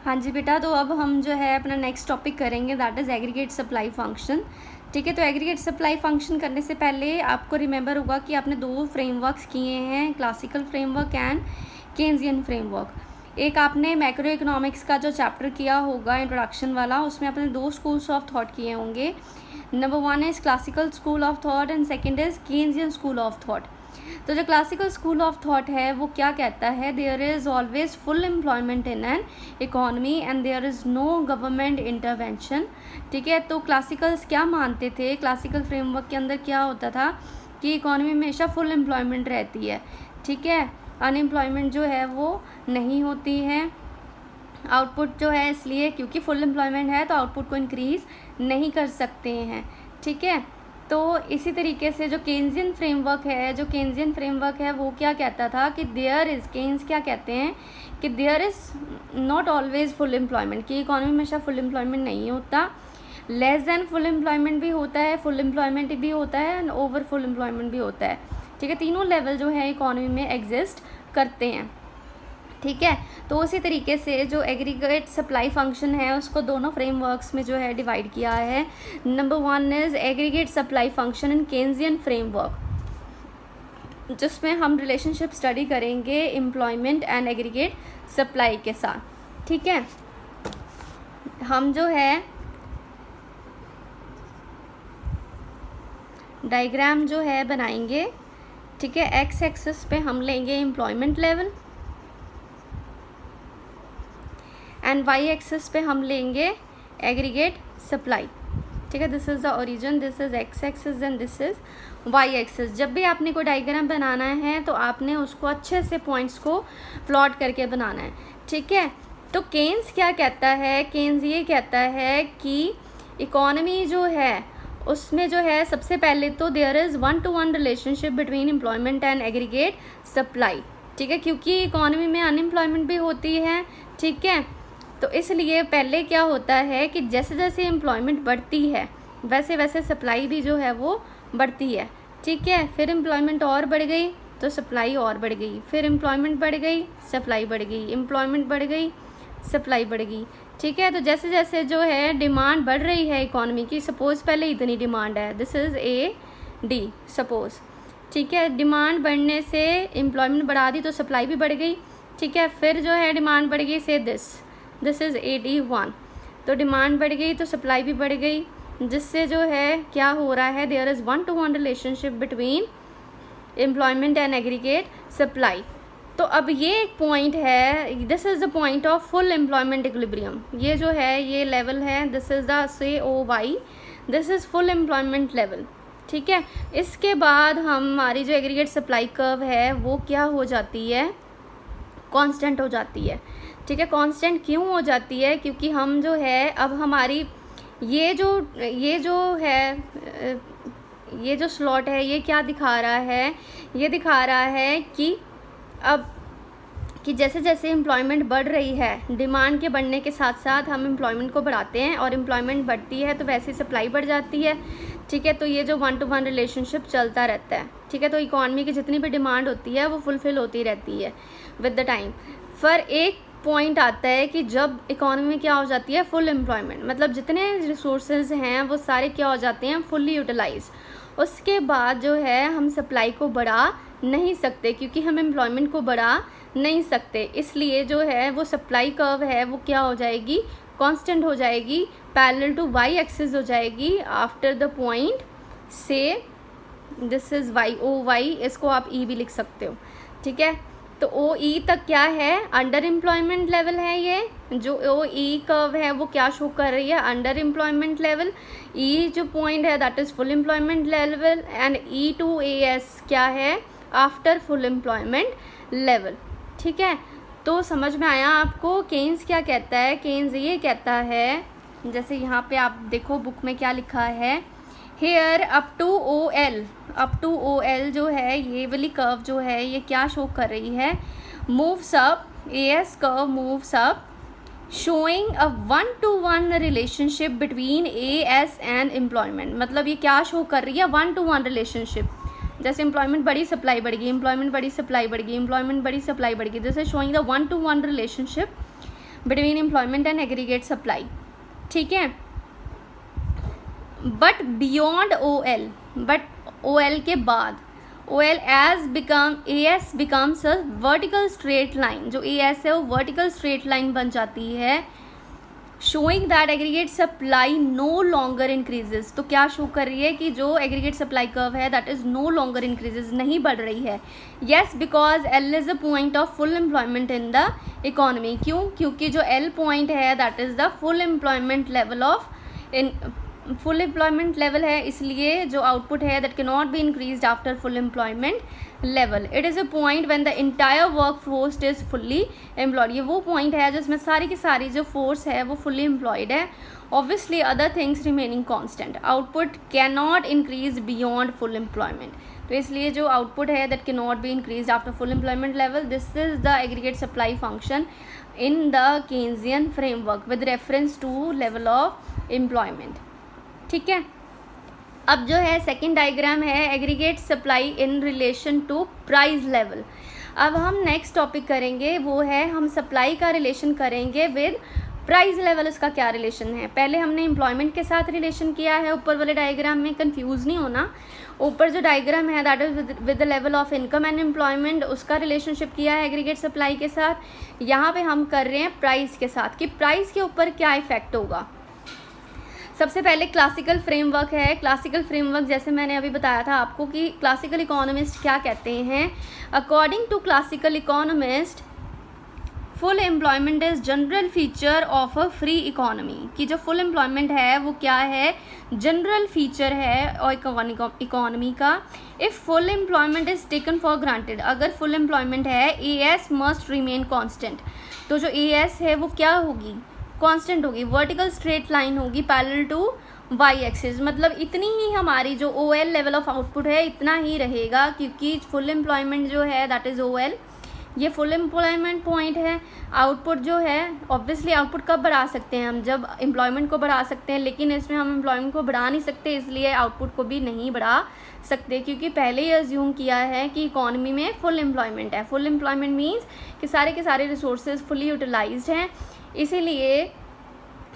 हाँ जी बेटा, तो अब हम जो है अपना नेक्स्ट टॉपिक करेंगे, that is aggregate supply function. ठीक है, तो एग्रीगेट सप्लाई फंक्शन करने से पहले आपको रिमेंबर होगा कि आपने दो फ्रेमवर्क्स किए हैं, classical framework and Keynesian framework. एक आपने मैक्रो इकोनॉमिक्स का जो चैप्टर किया होगा इंट्रोडक्शन वाला, उसमें आपने दो स्कूल्स ऑफ थॉट किए होंगे। Number one is classical school of thought and second is Keynesian school of thought. तो जो क्लासिकल स्कूल ऑफ थॉट है वो क्या कहता है, there is always full employment in an economy and there is no government intervention. ठीक है, तो क्लासिकल्स क्या मानते थे, क्लासिकल फ्रेमवर्क के अंदर क्या होता था कि इकोनॉमी में हमेशा फुल एम्प्लॉयमेंट रहती है। ठीक है, अनएम्प्लॉयमेंट जो है वो नहीं होती है। आउटपुट जो है इसलिए क्योंकि फुल एम्प्लॉयमेंट है तो आउटपुट को इंक्रीज़ नहीं कर सकते हैं। ठीक है, तो इसी तरीके से जो केन्जियन फ्रेमवर्क है वो क्या कहता था कि देयर इज़, केन्स क्या कहते हैं कि there is not always full employment, कि इकोनॉमी में हमेशा फुल एम्प्लॉयमेंट नहीं होता, लेस देन फुल एम्प्लॉयमेंट भी होता है, फुल एम्प्लॉयमेंट भी होता है एंड ओवर फुल एम्प्लॉयमेंट भी होता है। ठीक है, तीनों लेवल जो है इकोनॉमी में एग्जिस्ट करते हैं। ठीक है, तो उसी तरीके से जो एग्रीगेट सप्लाई फंक्शन है उसको दोनों फ्रेमवर्क्स में जो है डिवाइड किया है। Number one is aggregate supply function in Keynesian framework, जिसमें हम रिलेशनशिप स्टडी करेंगे एम्प्लॉयमेंट एंड एग्रीगेट सप्लाई के साथ। ठीक है, हम जो है डायग्राम जो है बनाएंगे। ठीक है, एक्स एक्सिस पे हम लेंगे employment level and Y axis पे हम लेंगे एग्रीगेट सप्लाई। ठीक है, this is the origin, this is X axis and this is Y axis. जब भी आपने कोई डायग्राम बनाना है तो आपने उसको अच्छे से पॉइंट्स को प्लॉट करके बनाना है। ठीक है, तो केन्स क्या कहता है, केन्स ये कहता है कि इकोनॉमी जो है उसमें जो है सबसे पहले तो there is 1-to-1 relationship between employment and aggregate supply. ठीक है, क्योंकि इकोनॉमी में अनएम्प्लॉयमेंट भी होती है। ठीक है, तो इसलिए पहले क्या होता है कि जैसे जैसे एम्प्लॉयमेंट बढ़ती है वैसे वैसे सप्लाई भी जो है वो बढ़ती है। ठीक है, फिर एम्प्लॉयमेंट और बढ़ गई तो सप्लाई और बढ़ गई, फिर एम्प्लॉयमेंट बढ़ गई, सप्लाई बढ़ गई, एम्प्लॉयमेंट बढ़ गई, सप्लाई बढ़ गई। ठीक है, तो जैसे जैसे जो है डिमांड बढ़ रही है इकोनॉमी की, सपोज़ पहले इतनी डिमांड है, this is A D suppose. ठीक है, डिमांड बढ़ने से एम्प्लॉयमेंट बढ़ा दी तो सप्लाई भी बढ़ गई। ठीक है, फिर जो है डिमांड बढ़ गई से दिस इज़ AD1, तो डिमांड बढ़ गई तो सप्लाई भी बढ़ गई, जिससे जो है क्या हो रहा है, there is 1-to-1 relationship between employment and aggregate supply. तो अब ये एक पॉइंट है, this is the point of full employment equilibrium. ये जो है ये लेवल है, this is the COY, this is full employment level. ठीक है, इसके बाद हमारी जो एग्रीगेट सप्लाई कर्व है वो क्या हो जाती है, कांस्टेंट हो जाती है। ठीक है, कांस्टेंट क्यों हो जाती है, क्योंकि हम जो है अब हमारी ये जो स्लॉट है ये क्या दिखा रहा है, ये दिखा रहा है कि अब कि जैसे जैसे एम्प्लॉयमेंट बढ़ रही है, डिमांड के बढ़ने के साथ साथ हम एम्प्लॉयमेंट को बढ़ाते हैं और एम्प्लॉयमेंट बढ़ती है तो वैसे सप्लाई बढ़ जाती है। ठीक है, तो ये जो 1-to-1 रिलेशनशिप चलता रहता है। ठीक है, तो इकोनॉमी की जितनी भी डिमांड होती है वो फुलफिल होती रहती है विद द टाइम। फिर एक पॉइंट आता है कि जब इकोनॉमी में क्या हो जाती है, फुल एम्प्लॉयमेंट, मतलब जितने रिसोर्सेज हैं वो सारे क्या हो जाते हैं, फुल्ली यूटिलाइज। उसके बाद जो है हम सप्लाई को बढ़ा नहीं सकते, क्योंकि हम एम्प्लॉयमेंट को बढ़ा नहीं सकते, इसलिए जो है वो सप्लाई कर्व है वो क्या हो जाएगी, कांस्टेंट हो जाएगी, पैरेलल टू वाई एक्सिस हो जाएगी आफ्टर द पॉइंट से, दिस इज़ YOY, इसको आप E भी लिख सकते हो। ठीक है, तो OE तक क्या है, अंडर एम्प्लॉयमेंट लेवल है। ये जो OE कर्व है वो क्या शो कर रही है, अंडर एम्प्लॉयमेंट लेवल। E जो पॉइंट है that is full employment level and E to AS क्या है, आफ्टर फुल एम्प्लॉयमेंट लेवल। ठीक है, तो समझ में आया आपको केन्स क्या कहता है। केन्स ये कहता है, जैसे यहाँ पे आप देखो बुक में क्या लिखा है, हेयर अप टू OL जो है ये वाली कर्व जो है ये क्या शो कर रही है, moves up, AS curve moves up showing a 1-to-1 relationship between AS and employment. मतलब ये क्या शो कर रही है, 1-to-1 रिलेशनशिप। जैसे एम्प्लॉयमेंट बढ़ी सप्लाई बढ़ गई, एम्प्लॉयमेंट बढ़ी सप्लाई बढ़ गई, एम्प्लॉयमेंट बढ़ी सप्लाई बढ़ गई, this is showing the 1-to-1 relationship between employment and aggregate supply, ठीक है। But beyond OL, but OL के बाद OL as become AS becomes a vertical straight line, जो AS है वो वर्टिकल स्ट्रेट लाइन बन जाती है, showing that aggregate supply no longer increases. तो क्या शो कर रही है कि जो एग्रीगेट सप्लाई कर्व है that is no longer increases, नहीं बढ़ रही है। Yes, because L is a point of full employment in the economy. क्यों? क्योंकि जो L पॉइंट है that is the full employment level of full employment level है, इसलिए जो आउटपुट है that can not be increased after full employment level. It is a point when the entire work force is fully employed. ये वो point है जिसमें सारी की सारी जो फोर्स है वो फुल्ली एम्प्लॉयड है। Obviously other things remaining constant, output can not increase beyond full employment. तो इसलिए जो आउटपुट है that can not be increase after full employment level. This is the aggregate supply function in the Keynesian framework with reference to level of employment, ठीक है। अब जो है second diagram है aggregate supply in relation to price level. अब हम next topic करेंगे वो है हम सप्लाई का रिलेशन करेंगे विद प्राइस लेवल, इसका क्या रिलेशन है। पहले हमने एम्प्लॉयमेंट के साथ रिलेशन किया है ऊपर वाले डायग्राम में, कंफ्यूज नहीं होना। ऊपर जो डायग्राम है that is with the level of income and employment, उसका रिलेशनशिप किया है एग्रीगेट सप्लाई के साथ। यहाँ पे हम कर रहे हैं प्राइस के साथ कि प्राइस के ऊपर क्या इफेक्ट होगा। सबसे पहले क्लासिकल फ्रेमवर्क है। क्लासिकल फ्रेमवर्क जैसे मैंने अभी बताया था आपको कि क्लासिकल इकोनॉमिस्ट क्या कहते हैं। According to classical economist full employment is general feature of a free economy, कि जो फुल एम्प्लॉयमेंट है वो क्या है, जनरल फीचर है और इकोनॉमी का। If full employment is taken for granted, अगर फुल एम्प्लॉयमेंट है AS मस्ट रिमेन कॉन्स्टेंट, तो जो AS है वो क्या होगी, कांस्टेंट होगी, वर्टिकल स्ट्रेट लाइन होगी पैरेलल टू y एक्सिस। मतलब इतनी ही हमारी जो OL लेवल ऑफ आउटपुट है इतना ही रहेगा, क्योंकि फुल एम्प्लॉयमेंट जो है दैट इज़ OL, ये फुल एम्प्लॉयमेंट पॉइंट है। आउटपुट जो है ऑब्वियसली आउटपुट कब बढ़ा सकते हैं हम, जब एम्प्लॉयमेंट को बढ़ा सकते हैं, लेकिन इसमें हम एम्प्लॉयमेंट को बढ़ा नहीं सकते, इसलिए आउटपुट को भी नहीं बढ़ा सकते, क्योंकि पहले ही अज्यूम किया है कि इकोनॉमी में फुल एम्प्लॉयमेंट है। फुल एम्प्लॉयमेंट मीन्स कि सारे के सारे रिसोर्सेज फुली यूटिलाइज्ड हैं, इसीलिए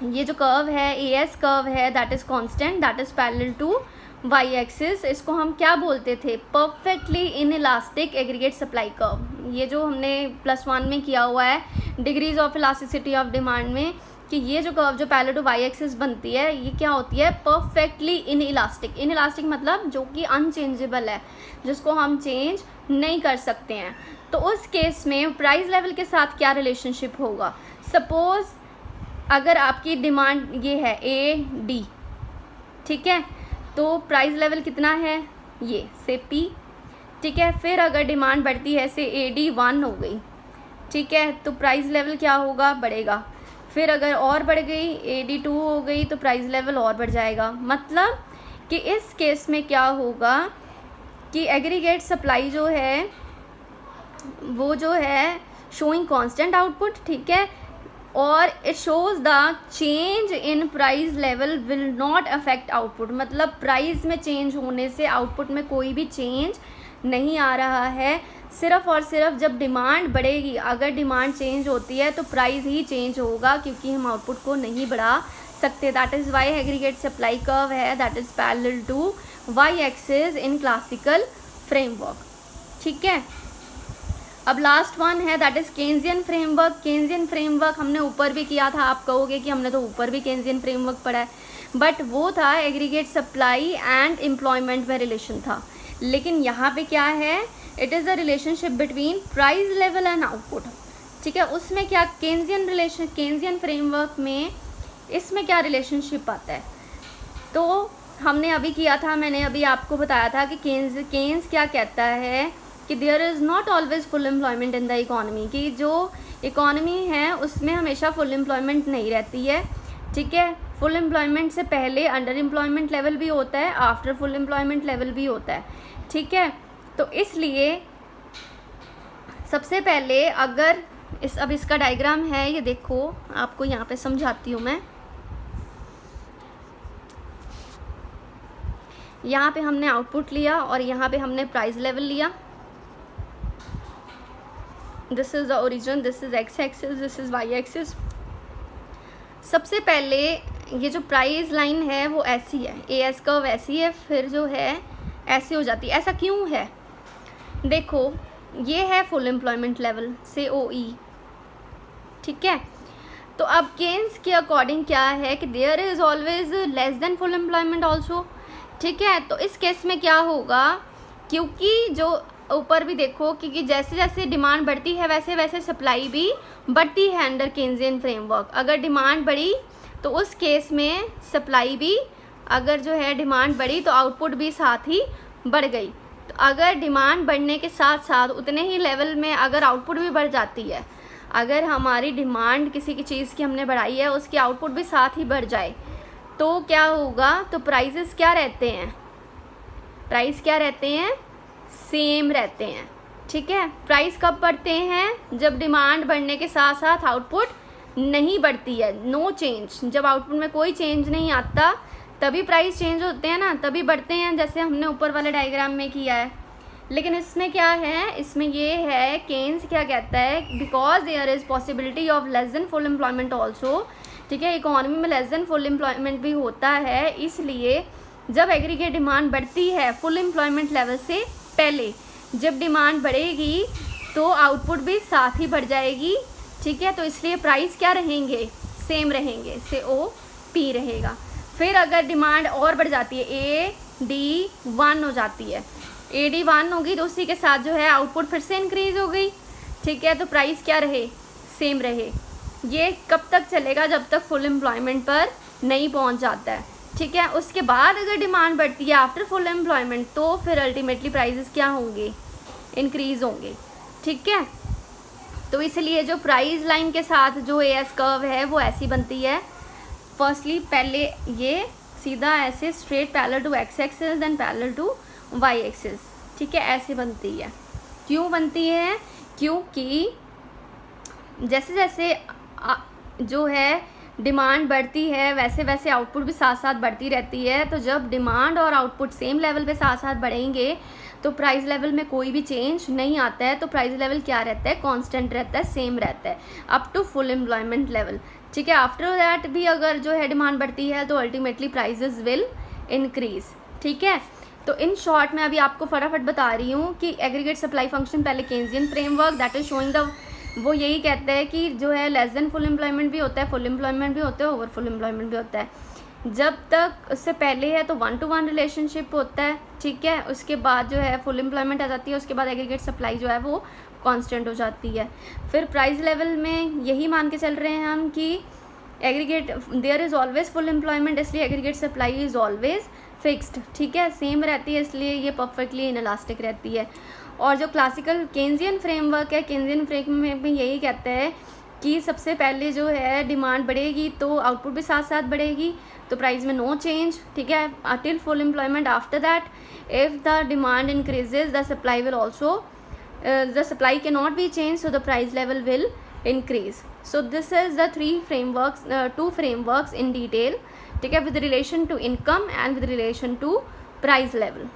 ये जो कर्व है AS कर्व है that is constant, that is parallel to y axis. इसको हम क्या बोलते थे, perfectly inelastic aggregate supply curve. ये जो हमने +1 में किया हुआ है degrees of elasticity of demand में, कि ये जो कर्व जो पैरेलल टू y एक्सिस बनती है ये क्या होती है, परफेक्टली इनइलास्टिक। इनइलास्टिक मतलब जो कि अनचेंजेबल है, जिसको हम चेंज नहीं कर सकते हैं। तो उस केस में प्राइस लेवल के साथ क्या रिलेशनशिप होगा। सपोज अगर आपकी डिमांड ये है AD, ठीक है, तो प्राइस लेवल कितना है ये से P, ठीक है। फिर अगर डिमांड बढ़ती है से AD 1 हो गई, ठीक है, तो प्राइस लेवल क्या होगा, बढ़ेगा। फिर अगर और बढ़ गई AD 2 हो गई तो प्राइस लेवल और बढ़ जाएगा। मतलब कि इस केस में क्या होगा कि एग्रीगेट सप्लाई जो है वो जो है शोइंग कांस्टेंट आउटपुट, ठीक है, और it shows the change in price level will not affect output. मतलब प्राइस में चेंज होने से आउटपुट में कोई भी चेंज नहीं आ रहा है, सिर्फ और सिर्फ जब डिमांड बढ़ेगी, अगर डिमांड चेंज होती है तो प्राइस ही चेंज होगा, क्योंकि हम आउटपुट को नहीं बढ़ा सकते। That is why aggregate supply curve है that is parallel to y axis in classical framework, ठीक है। अब लास्ट वन है that is Keynesian framework. Keynesian framework हमने ऊपर भी किया था, आप कहोगे कि हमने तो ऊपर भी केन्जियन फ्रेमवर्क पढ़ा है, बट वो था एग्रीगेट सप्लाई एंड एम्प्लॉयमेंट में रिलेशन था। लेकिन यहाँ पे क्या है, it is the relationship between price level and output, ठीक है। उसमें क्या केन्जियन फ्रेमवर्क में इसमें क्या रिलेशनशिप आता है, तो हमने अभी किया था, मैंने अभी आपको बताया था कि केन्स क्या कहता है कि there is not always full employment in the economy, कि जो इकोनॉमी है उसमें हमेशा फुल एम्प्लॉयमेंट नहीं रहती है, ठीक है। फुल एम्प्लॉयमेंट से पहले अंडर एम्प्लॉयमेंट लेवल भी होता है, आफ्टर फुल एम्प्लॉयमेंट लेवल भी होता है, ठीक है। तो इसलिए सबसे पहले अगर अब इसका डायग्राम है, ये देखो आपको यहाँ पे समझाती हूँ मैं। यहाँ पे हमने आउटपुट लिया और यहाँ पे हमने प्राइस लेवल लिया। This is the origin, this is x axis, this is y axis. सबसे पहले ये जो प्राइस लाइन है वो ऐसी है, AS कर्व ऐसी है, फिर जो है ऐसी हो जाती है। ऐसा क्यों है? देखो ये है फुल एम्प्लॉयमेंट लेवल से OE, ठीक है। तो अब केन्स के अकॉर्डिंग क्या है कि there is always less than full employment also, ठीक है। तो इस केस में क्या होगा, क्योंकि जो ऊपर भी देखो क्योंकि जैसे जैसे डिमांड बढ़ती है वैसे वैसे सप्लाई भी बढ़ती है अंडर केन्जियन फ्रेमवर्क। अगर डिमांड बढ़ी तो उस केस में सप्लाई भी, अगर जो है डिमांड बढ़ी तो आउटपुट भी साथ ही बढ़ गई। तो अगर डिमांड बढ़ने के साथ साथ उतने ही लेवल में अगर आउटपुट भी बढ़ जाती है, अगर हमारी डिमांड किसी की चीज़ की हमने बढ़ाई है उसकी आउटपुट भी साथ ही बढ़ जाए तो क्या होगा, तो प्राइसेस क्या रहते हैं, प्राइस क्या रहते हैं, सेम रहते हैं, ठीक है। प्राइस कब बढ़ते हैं, जब डिमांड बढ़ने के साथ साथ आउटपुट नहीं बढ़ती है, नो चेंज। जब आउटपुट में कोई चेंज नहीं आता तभी प्राइस चेंज होते हैं ना, तभी बढ़ते हैं, जैसे हमने ऊपर वाले डायग्राम में किया है। लेकिन इसमें क्या है, इसमें ये है केन्स क्या कहता है, because there is possibility of less than full employment also, ठीक है। इकोनॉमी में लेस देन फुल एम्प्लॉयमेंट भी होता है, इसलिए जब एग्रीगेट डिमांड बढ़ती है फुल एम्प्लॉयमेंट लेवल से पहले, जब डिमांड बढ़ेगी तो आउटपुट भी साथ ही बढ़ जाएगी, ठीक है। तो इसलिए प्राइस क्या रहेंगे, सेम रहेंगे, से OP रहेगा। फिर अगर डिमांड और बढ़ जाती है, AD1 हो जाती है, AD1 होगी तो उसी के साथ जो है आउटपुट फिर से इंक्रीज हो गई, ठीक है। तो प्राइस क्या रहे, सेम रहे। ये कब तक चलेगा, जब तक फुल एम्प्लॉयमेंट पर नहीं पहुंच जाता है, ठीक है। उसके बाद अगर डिमांड बढ़ती है आफ्टर फुल एम्प्लॉयमेंट तो फिर अल्टीमेटली प्राइसेस क्या होंगे, इंक्रीज होंगे, ठीक है। तो इसलिए जो प्राइस लाइन के साथ जो AS कर्व है वो ऐसी बनती है। फर्स्टली पहले ये सीधा ऐसे straight parallel to X axis then parallel to Y axis, ठीक है, ऐसे बनती है। क्यों बनती है, क्योंकि जैसे जैसे जो है डिमांड बढ़ती है वैसे वैसे आउटपुट भी साथ साथ बढ़ती रहती है। तो जब डिमांड और आउटपुट सेम लेवल पे साथ साथ बढ़ेंगे तो प्राइस लेवल में कोई भी चेंज नहीं आता है। तो प्राइस लेवल क्या रहता है, कांस्टेंट रहता है, सेम रहता है up to full employment level, ठीक है। आफ्टर दैट भी अगर जो है डिमांड बढ़ती है तो अल्टीमेटली प्राइजेस विल इंक्रीज, ठीक है। तो इन शॉर्ट मैं अभी आपको फटाफट बता रही हूँ कि एग्रीगेट सप्लाई फंक्शन पहले Keynesian framework that is showing the, वो यही कहते हैं कि जो है लेस देन फुल एम्प्लॉयमेंट भी होता है, फुल एम्प्लॉयमेंट भी होता है, ओवर फुल एम्प्लॉयमेंट भी होता है। जब तक उससे पहले है तो 1 to 1 रिलेशनशिप होता है, ठीक है। उसके बाद जो है फुल एम्प्लॉयमेंट आ जाती है, उसके बाद एग्रीगेट सप्लाई जो है वो कांस्टेंट हो जाती है। फिर प्राइस लेवल में यही मान के चल रहे हैं हम कि aggregate there is always full employment, इसलिए aggregate supply is always fixed, ठीक है, सेम रहती है, इसलिए ये परफेक्टली इनइलास्टिक रहती है। और जो क्लासिकल केन्जियन फ्रेमवर्क है, केन्जियन फ्रेमवर्क में यही कहते हैं कि सबसे पहले जो है डिमांड बढ़ेगी तो आउटपुट भी साथ साथ बढ़ेगी, तो प्राइस में नो चेंज, ठीक है, till full employment. After that if the demand increases the supply will also, the supply cannot be changed, so the price level will increase. So this is the two frameworks in detail, ठीक है, with relation to income and with relation to price level.